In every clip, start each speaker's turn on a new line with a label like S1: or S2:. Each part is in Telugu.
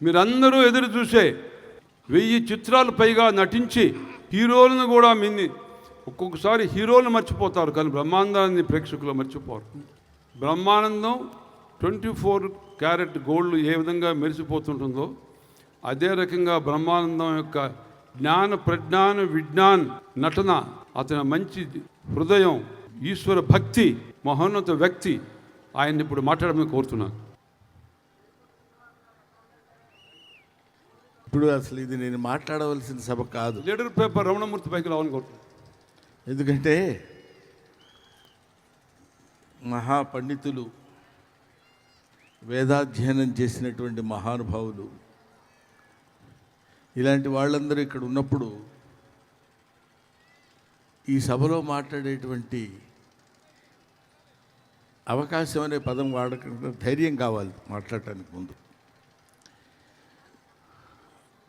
S1: మీరందరూ ఎదురు చూసే 1000 చిత్రాలు పైగా నటించి హీరోలను కూడా ఒక్కొక్కసారి హీరోలు మర్చిపోతారు, కానీ బ్రహ్మానందాన్ని ప్రేక్షకులు మర్చిపోరు. బ్రహ్మానందం 24 క్యారెట్ గోల్డ్ ఏ విధంగా మెరిసిపోతుంటుందో అదే రకంగా బ్రహ్మానందం యొక్క జ్ఞాన ప్రజ్ఞాన విజ్ఞాన్ నటన, అతని మంచి హృదయం, ఈశ్వర భక్తి, మహోన్నత వ్యక్తి, ఆయన్ని ఇప్పుడు మాట్లాడమని కోరుతున్నాను.
S2: ఇప్పుడు అసలు ఇది నేను మాట్లాడవలసిన సభ కాదు.
S1: లీడర్ పేపర్ రమణమూర్తి పైకి రావాలని కోరుతున్నాను.
S2: ఎందుకంటే మహాపండితులు, వేదాధ్యయనం చేసినటువంటి మహానుభావులు, ఇలాంటి వాళ్ళందరూ ఇక్కడ ఉన్నప్పుడు ఈ సభలో మాట్లాడేటువంటి అవకాశం అనే పదం వాడకుండా ధైర్యం కావాలి మాట్లాడటానికి ముందు.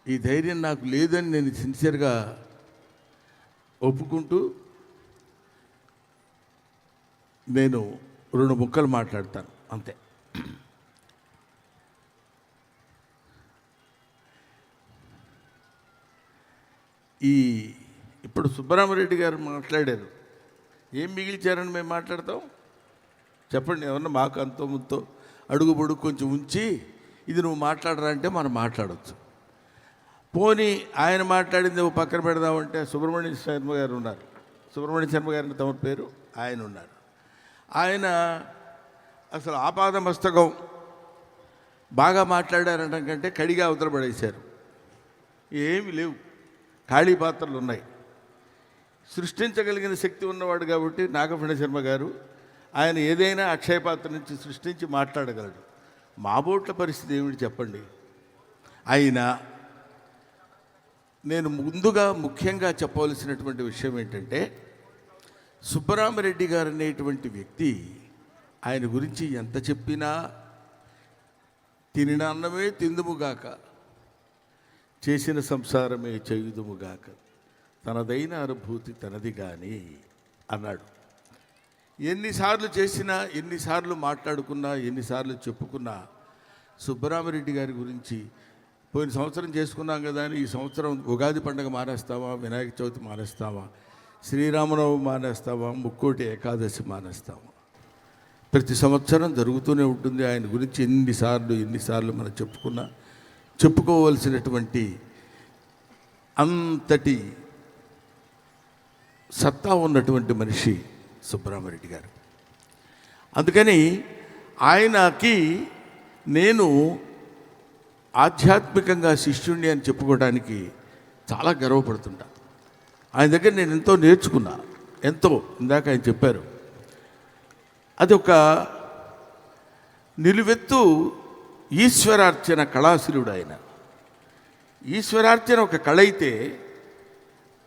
S2: ఈ ధైర్యం నాకు లేదని నేను సిన్సియర్గా ఒప్పుకుంటూ నేను 2 ముక్కలు మాట్లాడతాను అంతే. ఇప్పుడు సుబ్బరామరెడ్డి గారు మాట్లాడారు. ఏం మిగిల్చారని మేము మాట్లాడతాం చెప్పండి. ఏమన్నా మాకు అంతో ముంతో అడుగు పొడుగు కొంచెం ఉంచి ఇది నువ్వు మాట్లాడరా అంటే మనం మాట్లాడవచ్చు. పోనీ ఆయన మాట్లాడింది పక్కన పెడదామంటే సుబ్రహ్మణ్య శర్మ గారు ఉన్నారు. సుబ్రహ్మణ్య శర్మ గారిని తమ పేరు ఆయన ఉన్నారు. ఆయన అసలు ఆపాద మస్తకం బాగా మాట్లాడారనడం కంటే కడిగా అవతల పడేశారు. ఏమి లేవు, ఖాళీ పాత్రలు ఉన్నాయి. సృష్టించగలిగిన శక్తి ఉన్నవాడు కాబట్టి నాగఫణ శర్మ గారు ఆయన ఏదైనా అక్షయ పాత్ర నుంచి సృష్టించి మాట్లాడగలడు. మా బోట్ల పరిస్థితి ఏమిటి చెప్పండి. అయినా నేను ముందుగా ముఖ్యంగా చెప్పవలసినటువంటి విషయం ఏంటంటే, సుబ్బరామరెడ్డి గారు అనేటువంటి వ్యక్తి, ఆయన గురించి ఎంత చెప్పినా తినిన అన్నమే తిందుముగాక, చేసిన సంసారమే చేయుదుముగాక, తనదైన అనుభూతి తనది కానీ అన్నాడు. ఎన్నిసార్లు చేసినా, ఎన్నిసార్లు మాట్లాడుకున్నా, ఎన్నిసార్లు చెప్పుకున్నా సుబ్బరామరెడ్డి గారి గురించి పోయిన సంవత్సరం చేసుకున్నాం కదా అని ఈ సంవత్సరం ఉగాది పండుగ మానేస్తావా, వినాయక చవితి మానేస్తావా, శ్రీరామనవమి మానేస్తావా, ముక్కోటి ఏకాదశి మానేస్తావా, ప్రతి సంవత్సరం జరుగుతూనే ఉంటుంది. ఆయన గురించి ఎన్నిసార్లు మనం చెప్పుకోవలసినటువంటి అంతటి సత్తా ఉన్నటువంటి మనిషి సుబ్బరామరెడ్డి గారు. అందుకని ఆయనకి నేను ఆధ్యాత్మికంగా శిష్యుణ్ణి అని చెప్పుకోవడానికి చాలా గర్వపడుతుంటా. ఆయన దగ్గర నేను ఎంతో నేర్చుకున్నా, ఎంతో. ఇందాక ఆయన చెప్పారు, అది ఒక నిలువెత్తు ఈశ్వరార్చన కళాశీలుడు. ఆయన ఈశ్వరార్చన ఒక కళ అయితే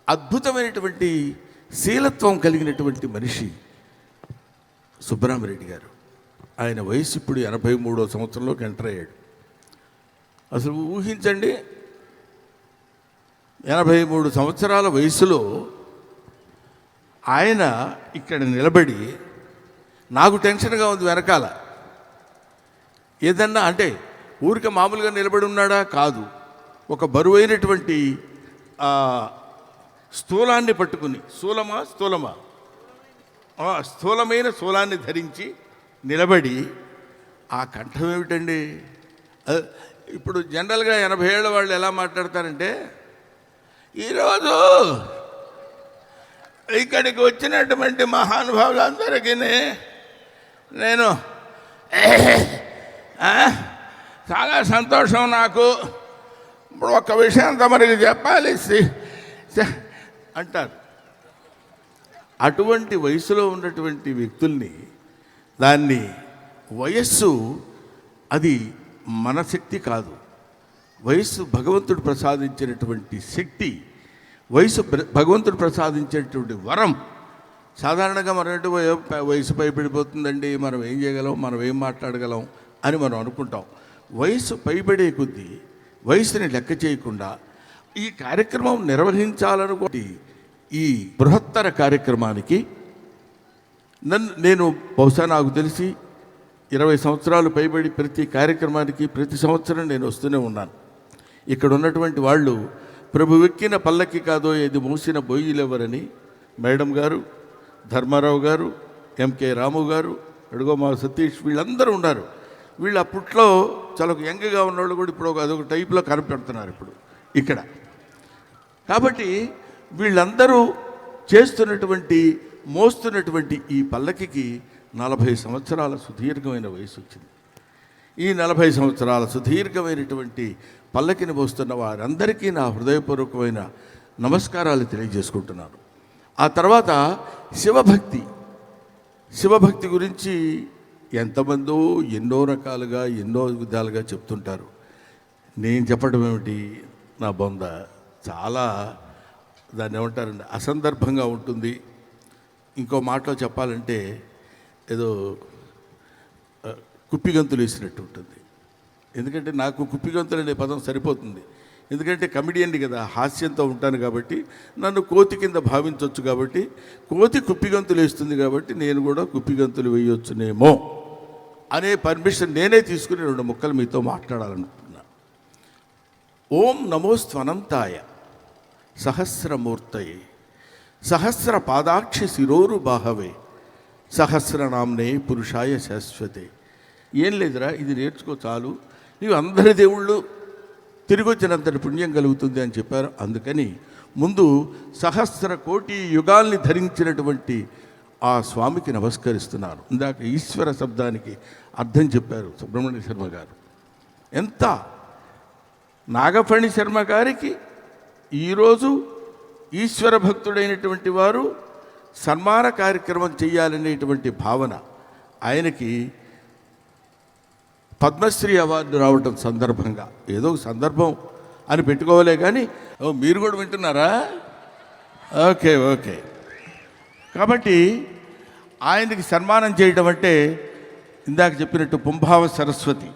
S2: అద్భుతమైనటువంటి శీలత్వం కలిగినటువంటి మనిషి సుబ్బరామరెడ్డి గారు. ఆయన వయసు ఇప్పుడు 83వ సంవత్సరంలోకి ఎంటర్ అయ్యాడు. అసలు ఊహించండి, 83 సంవత్సరాల వయసులో ఆయన ఇక్కడ నిలబడి, నాకు టెన్షన్గా ఉంది వెనకాల. ఏదన్నా అంటే ఊరికే మామూలుగా నిలబడి ఉన్నాడా కాదు, ఒక బరువైనటువంటి స్థూలాన్ని పట్టుకుని, స్థూలమైన స్థూలాన్ని ధరించి నిలబడి, ఆ కంఠం ఏమిటండి. ఇప్పుడు జనరల్గా 80 ఏళ్ళ వాళ్ళు ఎలా మాట్లాడతారంటే, ఈరోజు ఇక్కడికి వచ్చినటువంటి మహానుభావులందరికీ నేను చాలా సంతోషం. నాకు ఇప్పుడు ఒక్క విషయం తమరికి చెప్పాలి అంటారు. అటువంటి వయసులో ఉన్నటువంటి వ్యక్తుల్ని, దాన్ని వయస్సు అది మన శక్తి కాదు, వయస్సు భగవంతుడు ప్రసాదించినటువంటి శక్తి, వయసు భగవంతుడు ప్రసాదించేటువంటి వరం. సాధారణంగా మనం వయసు పైబడిపోతుందండి, మనం ఏం చేయగలం, మనం ఏం మాట్లాడగలం అని మనం అనుకుంటాం. వయసు పైబడే కొద్దీ వయసుని లెక్క చేయకుండా ఈ కార్యక్రమం నిర్వహించాలనుకోటి ఈ బృహత్తర కార్యక్రమానికి నేను బహుశా నాకు తెలిసి 20 సంవత్సరాలు పైబడి ప్రతి కార్యక్రమానికి ప్రతి సంవత్సరం నేను వస్తూనే ఉన్నాను. ఇక్కడ ఉన్నటువంటి వాళ్ళు ప్రభు ఎక్కిన పల్లకి కాదో ఇది మోసిన బొయ్యిలెవరని మేడం గారు, ధర్మారావు గారు, ఎంకే రాము గారు, అడుగో మా సతీష్, వీళ్ళందరూ ఉన్నారు. వీళ్ళు అప్పట్లో చాలా యంగ్గా ఉన్నవాళ్ళు కూడా ఇప్పుడు అదొక టైప్లో కనపెడుతున్నారు ఇప్పుడు ఇక్కడ. కాబట్టి వీళ్ళందరూ చేస్తున్నటువంటి మోస్తున్నటువంటి ఈ పల్లకికి 40 సంవత్సరాల సుదీర్ఘమైన వయసు వచ్చింది. ఈ 40 సంవత్సరాల సుదీర్ఘమైనటువంటి పల్లకిని మోస్తున్న వారందరికీ నా హృదయపూర్వకమైన నమస్కారాలు తెలియజేసుకుంటున్నాను. ఆ తర్వాత శివభక్తి గురించి ఎంతమందో ఎన్నో రకాలుగా ఎన్నో విధాలుగా చెప్తుంటారు. నేను చెప్పడం ఏమిటి, నా బొంద చాలా దాన్ని ఏమంటారండి అసందర్భంగా ఉంటుంది. ఇంకో మాటలో చెప్పాలంటే ఏదో కుప్పిగంతులు వేసినట్టు ఉంటుంది. ఎందుకంటే నాకు కుప్పిగంతులు అనే పదం సరిపోతుంది. ఎందుకంటే కమిడియన్ని కదా, హాస్యంతో ఉంటాను కాబట్టి నన్ను కోతి కింద భావించవచ్చు. కాబట్టి కోతి కుప్పిగంతులు వేస్తుంది కాబట్టి నేను కూడా కుప్పిగంతులు వేయొచ్చునేమో అనే పర్మిషన్ నేనే తీసుకుని 2 ముక్కలు మీతో మాట్లాడాలనుకుంటున్నా. ఓం నమోస్త్వనంతాయ సహస్రమూర్తయే సహస్ర పాదాక్షి శిరోరు బాహవే సహస్రనామ్నే పురుషాయ శాశ్వతే. ఏం లేదురా, ఇది నేర్చుకో చాలు, నీవు అందరి దేవుళ్ళు తిరిగి వచ్చినంతటి పుణ్యం కలుగుతుంది అని చెప్పారు. అందుకని ముందు 1,000,000 కోటి యుగాల్ని ధరించినటువంటి ఆ స్వామికి నమస్కరిస్తున్నాను. ఇందాక ఈశ్వర శబ్దానికి అర్థం చెప్పారు సుబ్రహ్మణ్య శర్మ గారు. ఎంత నాగఫణి శర్మ గారికి ఈరోజు ఈశ్వర భక్తుడైనటువంటి వారు సన్మాన కార్యక్రమం చేయాలనేటువంటి భావన, ఆయనకి పద్మశ్రీ అవార్డు రావటం సందర్భంగా ఏదో సందర్భం అని పెట్టుకోవాలే కానీ మీరు కూడా వింటున్నారా? ఓకే. కాబట్టి ఆయనకి సన్మానం చేయడం అంటే ఇందాక చెప్పినట్టు పుంభావ సరస్వతి,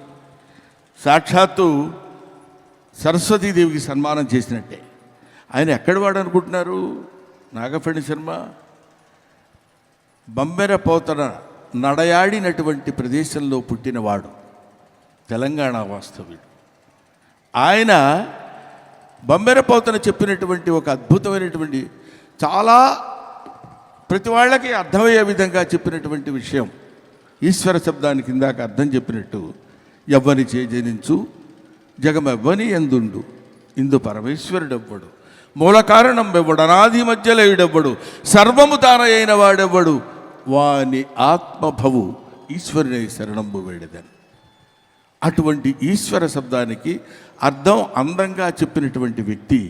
S2: సాక్షాత్తు సరస్వతీదేవికి సన్మానం చేసినట్టే. ఆయన ఎక్కడి వాడు అనుకుంటున్నారు? నాగఫణి శర్మ బంబెరపోతన నడయాడినటువంటి ప్రదేశంలో పుట్టినవాడు, తెలంగాణ వాస్తవ్యుడు. ఆయన బంబెరపోతన చెప్పినటువంటి ఒక అద్భుతమైనటువంటి చాలా ప్రతి వాళ్ళకి అర్థమయ్యే విధంగా చెప్పినటువంటి విషయం, ఈశ్వర శబ్దానికి ఇందాక అర్థం చెప్పినట్టు, ఎవ్వని చేజనించు జగమెవ్వని ఎందుండు ఇందు పరమేశ్వరుడెవ్వడు మూల కారణం ఎవ్వడు అనాది మధ్యలేయుడెవ్వడు సర్వము తానయైన వాడెవ్వడు వాని ఆత్మభవు ఈశ్వరుని శరణంబు వేడదని. అటువంటి ఈశ్వర శబ్దానికి అర్థం అందంగా చెప్పినటువంటి వ్యక్తి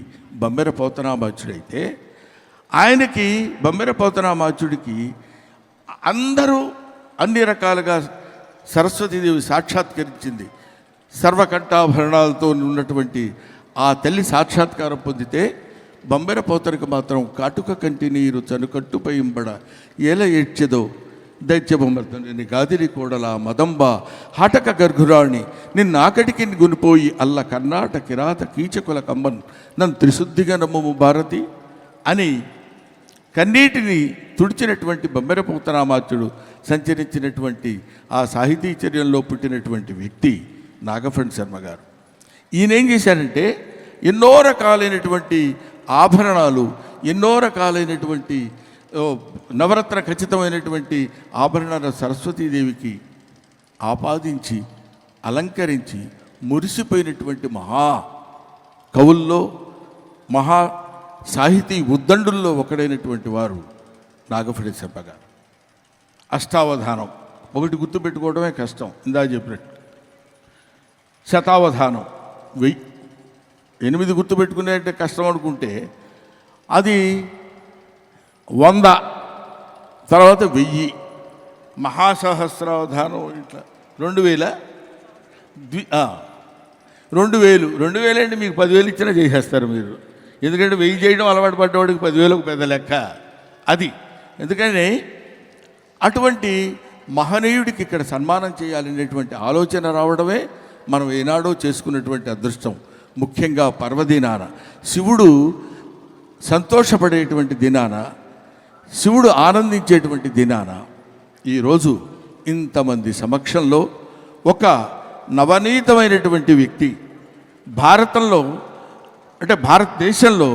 S2: బమ్మెర పోతనామాచుడైతే, ఆయనకి బమ్మెర పోతనామాచుడికి అందరూ అన్ని రకాలుగా సరస్వతీదేవి సాక్షాత్కరించింది. సర్వకంఠాభరణాలతో ఉన్నటువంటి ఆ తల్లి సాక్షాత్కారం పొందితే బొంబెర పోతరికి మాత్రం కాటుక కంటి నీరు చనుకట్టుపై ఇంబడ ఏల ఏడ్చెదో దైత్యబొమ్మర్తని గాదిరి కోడల మదంబ హటక గర్భురాణి నిన్నాకటికి గునిపోయి అల్ల కర్ణాట కిరాత కీచకుల కమ్మన్ నన్ను త్రిశుద్ధిగా నమ్మము భారతి అని కన్నీటిని తుడిచినటువంటి బొమ్మెర పోతనామాత్యుడు సంచరించినటువంటి ఆ సాహితీచర్యంలో పుట్టినటువంటి వ్యక్తి నాగఫణి శర్మ గారు. ఈయన ఏం చేశారంటే ఎన్నో రకాలైనటువంటి ఆభరణాలు, ఎన్నో రకాలైనటువంటి నవరత్న ఖచ్చితమైనటువంటి ఆభరణాల సరస్వతీదేవికి ఆపాదించి అలంకరించి మురిసిపోయినటువంటి మహా కవుల్లో మహా సాహితీ ఉద్దండుల్లో ఒకడైనటువంటి వారు నాగఫణి శర్మ గారు. అష్టావధానం ఒకటి గుర్తుపెట్టుకోవడమే కష్టం, ఇందా చెప్పినట్టు. శతావధానం 1000, 8 గుర్తుపెట్టుకునేంటే కష్టం అనుకుంటే అది 100, తర్వాత 1000, మహాసహస్రావధానం ఇట్లా 2000, 2000 అంటే మీకు 10,000 ఇచ్చినా చేసేస్తారు మీరు. ఎందుకంటే 1000 చేయడం అలవాటు పడ్డవాడికి 10,000 పెద్ద లెక్క అది. ఎందుకని అటువంటి మహనీయుడికి ఇక్కడ సన్మానం చేయాలనేటువంటి ఆలోచన రావడమే మనం ఏనాడో చేసుకున్నటువంటి అదృష్టం. ముఖ్యంగా పర్వదినాన శివుడు సంతోషపడేటువంటి దినాన, శివుడు ఆనందించేటువంటి దినాన ఈరోజు ఇంతమంది సమక్షంలో ఒక నవనీతమైనటువంటి వ్యక్తి, భారతంలో అంటే భారతదేశంలో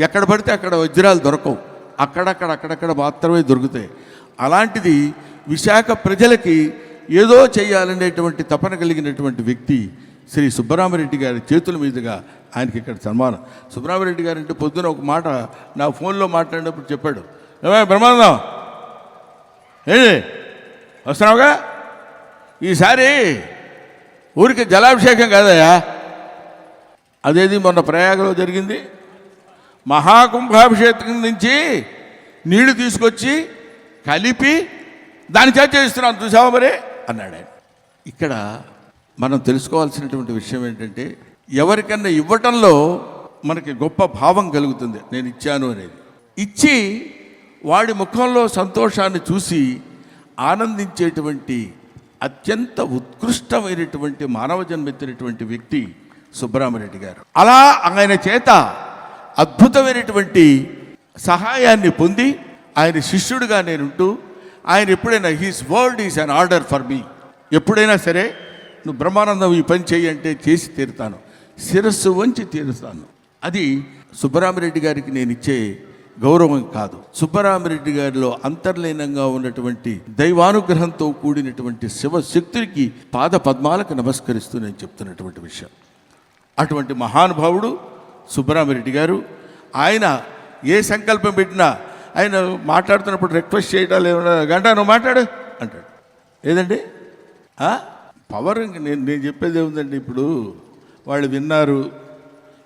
S2: ఎక్కడ పడితే అక్కడ వజ్రాలు దొరకవు, అక్కడక్కడ మాత్రమే దొరుకుతాయి. అలాంటిది విశాఖ ప్రజలకి ఏదో చేయాలనేటువంటి తపన కలిగినటువంటి వ్యక్తి శ్రీ సుబ్బరామరెడ్డి గారి చేతుల మీదుగా ఆయనకి ఇక్కడ సన్మానం. సుబ్బరామరెడ్డి గారు అంటే పొద్దున ఒక మాట నా ఫోన్లో మాట్లాడినప్పుడు చెప్పాడు, ఏమయ్య బ్రహ్మానందం వస్తున్నావుగా, ఈసారి ఊరికి జలాభిషేకం కాదయా, అదేది మొన్న ప్రయాగలో జరిగింది, మహాకుంభాభిషేకం నుంచి నీళ్లు తీసుకొచ్చి కలిపి దాని చేత చేస్తున్నాను చూసావా మరి అన్నాడు ఆయన. ఇక్కడ మనం తెలుసుకోవాల్సినటువంటి విషయం ఏంటంటే, ఎవరికన్నా ఇవ్వటంలో మనకి గొప్ప భావం కలుగుతుంది, నేను ఇచ్చాను అనేది. ఇచ్చి వాడి ముఖంలో సంతోషాన్ని చూసి ఆనందించేటువంటి అత్యంత ఉత్కృష్టమైనటువంటి మానవ జన్మెత్తినటువంటి వ్యక్తి సుబ్బరామరెడ్డి గారు. అలా ఆయన చేత అద్భుతమైనటువంటి సహాయాన్ని పొంది ఆయన శిష్యుడిగా నేనుంటూ, ఆయన ఎప్పుడైనా he's word is an order for me, ఎప్పుడైనా సరే నువ్వు బ్రహ్మానందం ఈ పని చేయి అంటే చేసి తీరుతాను, శిరస్సు వంచి తీరుస్తాను. అది సుబ్బరామరెడ్డి గారికి నేను ఇచ్చే గౌరవం కాదు, సుబ్బరామరెడ్డి గారిలో అంతర్లీనంగా ఉన్నటువంటి దైవానుగ్రహంతో కూడినటువంటి శివశక్తుడికి పాద పద్మాలకు నమస్కరిస్తూ నేను చెప్తున్నటువంటి విషయం. అటువంటి మహానుభావుడు సుబ్బరామరెడ్డి గారు. ఆయన ఏ సంకల్పం పెట్టినా ఆయన మాట్లాడుతున్నప్పుడు రిక్వెస్ట్ చేయటాలు ఏమన్నా, గంట నువ్వు మాట్లాడు అంటాడు. ఏదండి పవర్. నేను చెప్పేది ఏముందండి, ఇప్పుడు వాళ్ళు విన్నారు,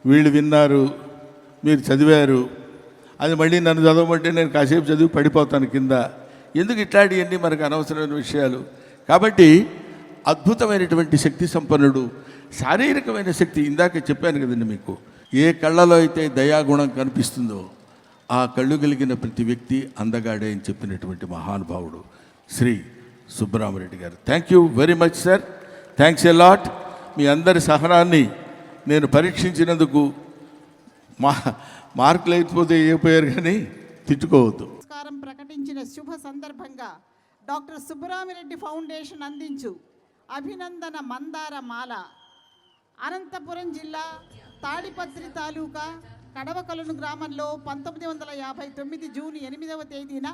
S2: వీళ్ళు విన్నారు, మీరు చదివారు, అది మళ్ళీ నన్ను చదవమంటే నేను కాసేపు చదివి పడిపోతాను కింద. ఎందుకు ఇట్లాంటివన్నీ మనకు అనవసరమైన విషయాలు. కాబట్టి అద్భుతమైనటువంటి శక్తి సంపన్నుడు, శారీరకమైన శక్తి. ఇందాక చెప్పాను కదండి మీకు, ఏ కళ్ళలో అయితే దయాగుణం కనిపిస్తుందో ఆ కళ్ళు కలిగిన ప్రతి వ్యక్తి అందగాడే అని చెప్పినటువంటి మహానుభావుడు శ్రీ సుబ్బరామరెడ్డి గారు. Thank you very much sir, thanks a lot. మీ అందరి సహనాన్ని నేను పరీక్షించినందుకు మార్కులు అయిపోతే అయిపోయారు కానీ తిట్టుకోవద్దు.
S3: నమస్కారం ప్రకటించిన శుభ సందర్భంగా డాక్టర్ సుబ్బరామిరెడ్డి ఫౌండేషన్ అందించు అభినందన మందార మాల అనంతపురం జిల్లా తాడిపత్రి తాలూకా కడవకలను గ్రామంలో 1959 జూన్ 8వ తేదీన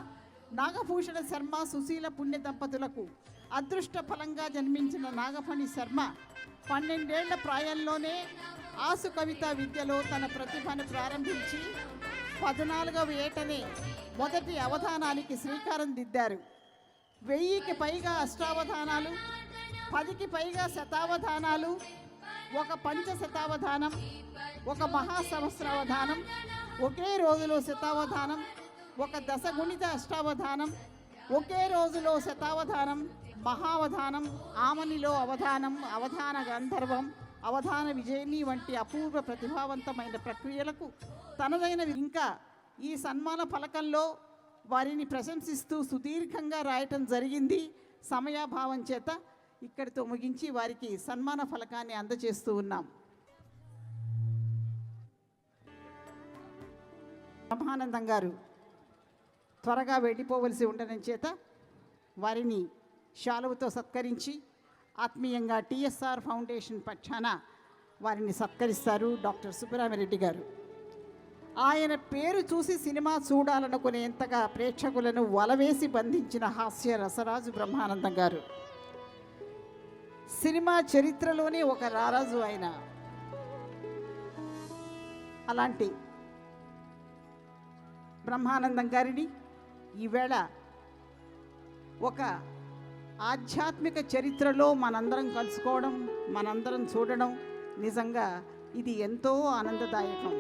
S3: నాగభూషణ శర్మ సుశీల పుణ్య దంపతులకు అదృష్ట ఫలంగా జన్మించిన నాగఫణి శర్మ 12 ఏళ్ల ప్రాయంలోనే ఆసు కవిత విద్యలో తన ప్రతిభను ప్రారంభించి 14వ ఏటనే మొదటి అవధానానికి శ్రీకారం దిద్దారు. 1000కి పైగా అష్టావధానాలు, 10కి పైగా శతావధానాలు, ఒక పంచశతావధానం, ఒక మహాసహస్రావధానం, ఒకే రోజులో శతావధానం, ఒక దశగుణిత అష్టావధానం, ఒకే రోజులో శతావధానం, మహావధానం, ఆమనిలో అవధానం, అవధాన గంధర్వం, అవధాన విజయిని వంటి అపూర్వ ప్రతిభావంతమైన ప్రక్రియలకు తనదైన. ఇంకా ఈ సన్మాన ఫలకంలో వారిని ప్రశంసిస్తూ సుదీర్ఘంగా రాయటం జరిగింది. సమయాభావం చేత ఇక్కడితో ముగించి వారికి సన్మాన ఫలకాన్ని అందజేస్తూ ఉన్నాం. బ్రహ్మానందం గారు త్వరగా వెళ్ళిపోవలసి ఉండడం చేత వారిని శాలువతో సత్కరించి ఆత్మీయంగా టీఎస్ఆర్ ఫౌండేషన్ పక్షాన వారిని సత్కరిస్తారు డాక్టర్ సుబ్బరామిరెడ్డి గారు. ఆయన పేరు చూసి సినిమా చూడాలనుకునేంతగా ప్రేక్షకులను వలవేసి బంధించిన హాస్య రసరాజు బ్రహ్మానందం గారు. సినిమా చరిత్రలోనే ఒక రారాజు ఆయన. అలాంటి బ్రహ్మానందం గారిని ఈవేళ ఒక ఆధ్యాత్మిక చరిత్రలో మనందరం కలుసుకోవడం, మనందరం చూడడం నిజంగా ఇది ఎంతో ఆనందదాయకం.